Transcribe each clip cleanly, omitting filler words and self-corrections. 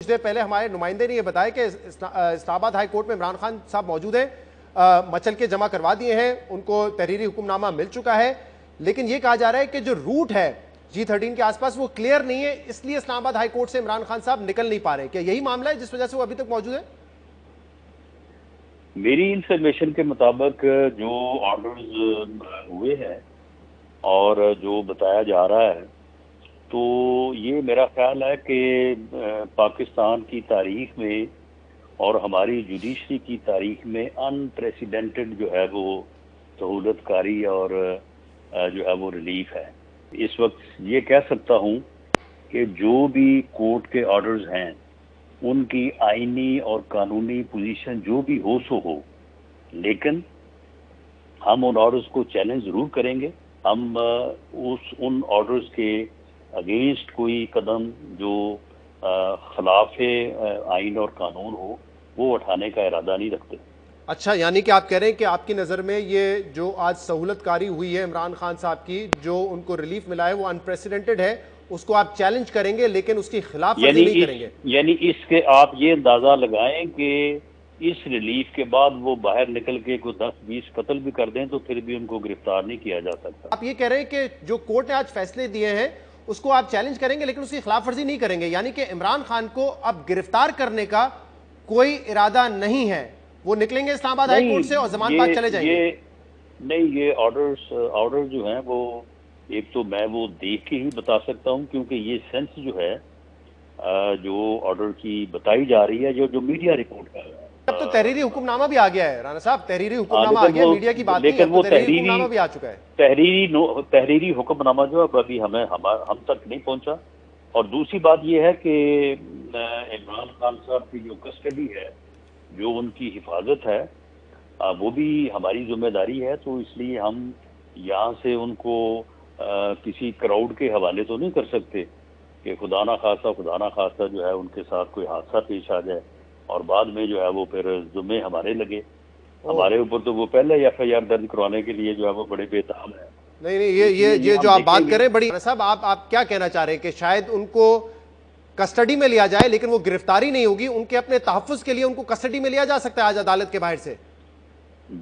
کچھ دیر پہلے ہمارے نمائندے نے یہ بتایا کہ اسلام آباد ہائی کورٹ میں عمران خان صاحب موجود ہیں، مچل کے جمع کروا دیے ہیں، ان کو تحریری حکم نامہ مل چکا ہے، لیکن یہ کہا جا رہا ہے کہ جو روٹ ہے G13 کے آس پاس وہ کلیئر نہیں ہے، اس لیے اسلام آباد ہائی کورٹ سے عمران خان صاحب نکل نہیں پا رہے. کیا یہی معاملہ ہے جس وجہ سے وہ ابھی تک موجود ہے؟ میری انفارمیشن کے مطابق جو آرڈرز ہوئے ہیں اور جو بتایا جا رہا ہے تو یہ میرا خیال ہے کہ پاکستان کی تاریخ میں اور ہماری جوڈیشری کی تاریخ میں ان پریسیڈنٹڈ جو ہے وہ سہولت کاری اور جو ہے وہ ریلیف ہے. اس وقت یہ کہہ سکتا ہوں کہ جو بھی کورٹ کے آرڈرز ہیں ان کی آئینی اور قانونی پوزیشن جو بھی ہو سو ہو، لیکن ہم ان آرڈرز کو چیلنج ضرور کریں گے. ہم ان آرڈرز کے اگینسٹ کوئی قدم جو خلاف آئین اور قانون ہو وہ اٹھانے کا ارادہ نہیں رکھتے. اچھا، یعنی کہ آپ کہہ رہے ہیں کہ آپ کی نظر میں یہ جو آج سہولت کاری ہوئی ہے عمران خان صاحب کی، جو ان کو ریلیف ملا ہے وہ انپریسیڈنٹڈ ہے، اس کو آپ چیلنج کریں گے لیکن اس کی خلاف ورزی نہیں کریں گے؟ یعنی اس کے آپ یہ اندازہ لگائیں کہ اس ریلیف کے بعد وہ باہر نکل کے کوئی 10-20 قتل بھی کر دیں تو پھر بھی ان کو گرفتار نہیں کیا جا سکتا. آپ یہ کہہ رہے ہیں کہ جو کورٹ نے آج فیصلے دیے ہیں اس کو آپ چیلنج کریں گے لیکن اس کی خلاف ورزی نہیں کریں گے، یعنی کہ عمران خان کو اب گرفتار کرنے کا کوئی ارادہ نہیں ہے، وہ نکلیں گے اسلام آباد ہائی کورٹ سے اور ضمان پاک چلے جائیں گے؟ نہیں، یہ آرڈر جو ہیں وہ ایک تو میں وہ دیکھ کے ہی بتا سکتا ہوں، کیونکہ یہ سینس جو ہے جو آرڈر کی بتائی جا رہی ہے جو میڈیا رپورٹ کر رہا ہے. اب تو تحریری حکم نامہ بھی آ گیا ہے رانا صاحب، تحریری حکم نامہ آ گیا، میڈیا کی بات نہیں، اب تو تحریری حکم نامہ بھی آ چکا ہے. تحریری حکم نامہ جو ہے ابھی ہم تک نہیں پہنچا. اور دوسری بات یہ ہے کہ عمران خان صاحب کی جو کسٹڈی ہے، جو ان کی حفاظت ہے، وہ بھی ہماری ذمہ داری ہے. تو اس لیے ہم یہاں سے ان کو کسی کراؤڈ کے حوالے تو نہیں کر سکتے کہ خدا نخواستہ جو ہے ان کے ساتھ کوئی حادثہ پیش آ جائے اور بعد میں جو ہے وہ پھر ذمے ہمارے لگے. ہمارے اوپر تو وہ پہلے FIR درج کروانے کے لیے جو ہے وہ بڑے بےتاب ہیں. نہیں، یہ جو آپ بات کریں بڑی صاحب، آپ کیا کہنا چاہ رہے ہیں کہ شاید ان کو کسٹڈی میں لیا جائے لیکن وہ گرفتاری نہیں ہوگی، ان کے اپنے تحفظ کے لیے ان کو کسٹڈی میں لیا جا سکتا ہے آج عدالت کے باہر سے؟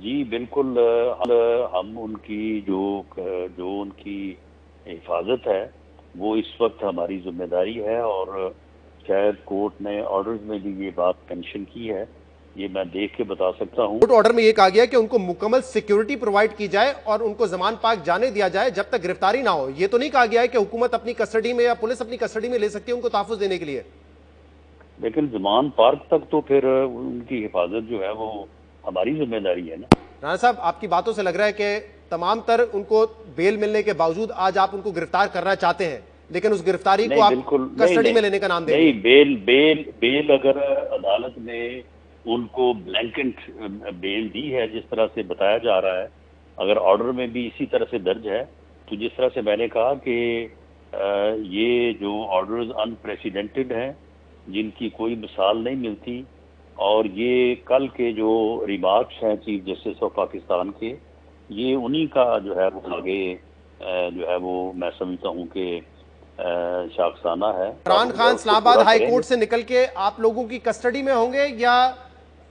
جی بالکل، ہم ان کی جو ان کی حفاظت ہے وہ اس وقت ہماری ذمہ داری ہے. اور شاید کورٹ نے آرڈرز میں بھی یہ بات مینشن کی ہے، یہ میں دیکھ کے بتا سکتا ہوں. کورٹ آرڈر میں یہ کہا گیا کہ ان کو مکمل سیکیورٹی پرووائڈ کی جائے اور ان کو ضمان پاک جانے دیا جائے جب تک گرفتاری نہ ہو. یہ تو نہیں کہا گیا ہے کہ حکومت اپنی کسٹڈی میں یا پولیس اپنی کسٹڈی میں لے سکتی ہے ان کو تحفظ دینے کے لیے. لیکن ضمان پارک تک تو پھر ان کی حفاظت جو ہے وہ ہماری ذمہ داری ہے نا. رانا صاحب، آپ کی باتوں سے لگ رہا ہے کہ تمام تر ان کو بیل ملنے کے باوجود آج آپ ان کو گرفتار کرنا چاہتے ہیں لیکن اس گرفتاری کو آپ کسٹڈی میں لینے کا نام دیں گے. نہیں، بیل اگر عدالت نے ان کو بلینکٹ بیل دی ہے جس طرح سے بتایا جا رہا ہے، اگر آرڈر میں بھی اسی طرح سے درج ہے، تو جس طرح سے میں نے کہا کہ یہ جو آرڈرز انپریسیڈنٹڈ ہیں جن کی کوئی مثال نہیں ملتی، اور یہ کل کے جو ریمارکس ہیں چیف جسٹس آف پاکستان کے، یہ انہی کا جو ہے وہ آگے جو ہے وہ میں سمجھتا ہوں کہ شاخسانہ ہے. عمران خان اسلام آباد ہائی کورٹ سے نکل کے آپ لوگوں کی کسٹڈی میں ہوں گے یا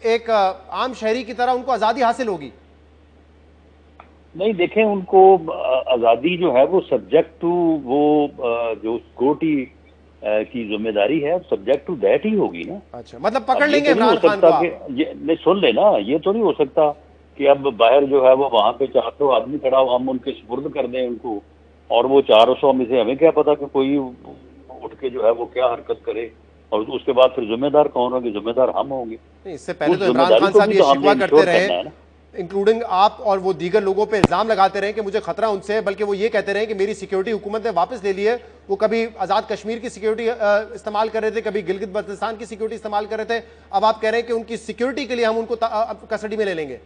ایک عام شہری کی طرح ان کو آزادی حاصل ہوگی؟ نہیں، دیکھیں، ان کو آزادی جو ہے وہ سبجیکٹ ٹو وہ جو سیکورٹی کی ذمہ داری ہے، سبجیکٹ ٹو دیٹ ہی ہوگی نا. اچھا، مطلب پکڑ لیں گے عمران خان کو آپ؟ نہیں، سن لینا، یہ تو نہیں ہو سکتا کہ اب باہر جو ہے وہ وہاں پہ 400 آدمی کھڑا ہو، ہم ان کے سپرد کر دیں ان کو، اور وہ 400 میں سے ہمیں کیا پتا کہ کوئی اٹھ کے جو ہے وہ کیا حرکت کرے، اور اس کے بعد پھر ذمہ دار کون ہوگی؟ ذمہ دار ہم ہوں گے. نہیں، اس سے پہلے تو عمران خان صاحب یہ شکوہ کرتے رہے، انکلوڈنگ آپ اور وہ دیگر لوگوں پہ الزام لگاتے رہے کہ مجھے خطرہ ان سے ہے، بلکہ وہ یہ کہتے رہے کہ میری سیکیورٹی حکومت نے واپس لے لی ہے. وہ کبھی آزاد کشمیر کی سیکیورٹی استعمال کر رہے تھے، کبھی گلگت بلتستان کی سیکیورٹی استعمال کر رہے تھے، اب آپ کہہ رہے ہیں کہ ان کی سیکیورٹی کے لیے ہم ان کو کسٹڈی میں لے لیں گے.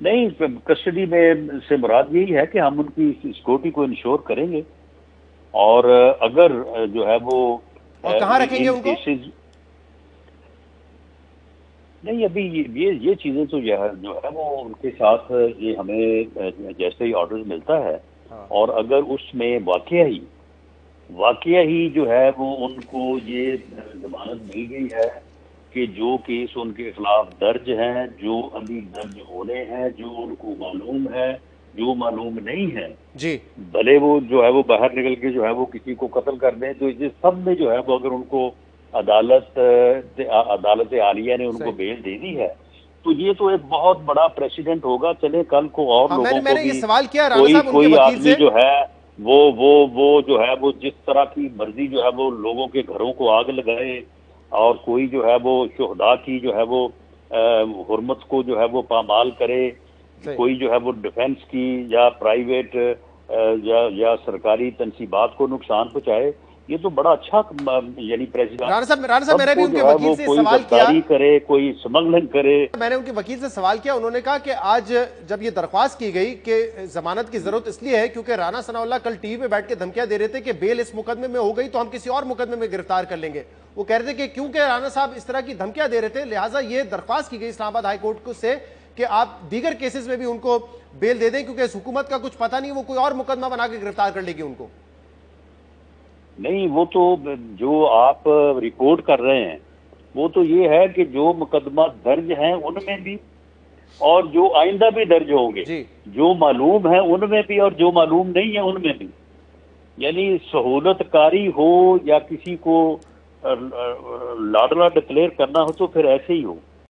نہیں، کسٹڈی میں سے مراد یہی ہے کہ ہم ان کی سیکیورٹی کو انشور کریں گے، اور اگر جو ہے وہ کہاں رکھیں گے ان کو؟ نہیں، ابھی یہ چیزیں تو جو ہے وہ ان کے ساتھ یہ ہمیں جیسے ہی آرڈر ملتا ہے، اور اگر اس میں واقعی واقعہ ہی جو ہے وہ ان کو یہ ضمانت مل گئی ہے کہ جو کیس ان کے خلاف درج ہیں، جو ابھی درج ہونے ہیں، جو ان کو معلوم ہے، جو معلوم نہیں ہے، جی بھلے وہ جو ہے وہ باہر نکل کے جو ہے وہ کسی کو قتل کر دیں، تو یہ سب میں جو ہے وہ اگر ان کو عدالت عالیہ نے ان کو صحیح. بیل دے دی ہے تو یہ تو ایک بہت بڑا پریسیڈنٹ ہوگا. چلے کل کو اور ہاں لوگوں میں کو نے یہ بھی سوال کیا رانا صاحب ان کے کوئی وکیل آدمی سے. جو ہے وہ جو ہے وہ جس طرح کی مرضی جو ہے وہ لوگوں کے گھروں کو آگ لگائے، اور کوئی جو ہے وہ شہداء کی جو ہے وہ حرمت کو جو ہے وہ پامال کرے، صحیح. کوئی جو ہے وہ ڈیفنس کی یا پرائیویٹ یا سرکاری تنصیبات کو نقصان پہنچائے. یہ تو بڑا اچھا یعنی پریزیڈنٹ رانا صاحب سب میں نے بھی کو ان کے جو ہے وکیل وہ سے کوئی سوال کیا. غداری کرے، کوئی اسمگلنگ کرے. میں نے ان کے وکیل سے سوال کیا، انہوں نے کہا کہ آج جب یہ درخواست کی گئی کہ ضمانت کی ضرورت اس لیے ہے کیونکہ رانا ثناء اللہ کل ٹی وی پہ بیٹھ کے دھمکیاں دے رہے تھے کہ بیل اس مقدمے میں ہو گئی تو ہم کسی اور مقدمے میں گرفتار کر لیں گے. وہ کہہ رہے تھے کہ کیونکہ رانا صاحب اس طرح کی دھمکیاں دے رہے تھے لہٰذا یہ درخواست کی گئی اسلام آباد ہائی کورٹ سے کہ آپ دیگر کیسز میں بھی ان کو بیل دے دیں، کیونکہ اس حکومت کا کچھ پتہ نہیں وہ کوئی اور مقدمہ بنا کے گرفتار کر لے گی ان کو. نہیں، وہ تو جو آپ رپورٹ کر رہے ہیں وہ تو یہ ہے کہ جو مقدمہ درج ہیں ان میں بھی اور جو آئندہ بھی درج ہوں گے، جی جو معلوم ہیں ان میں بھی اور جو معلوم نہیں ہیں ان میں بھی. یعنی سہولت کاری ہو یا کسی کو لاڈلا ڈکلیئر کرنا ہو تو پھر ایسے ہی ہو.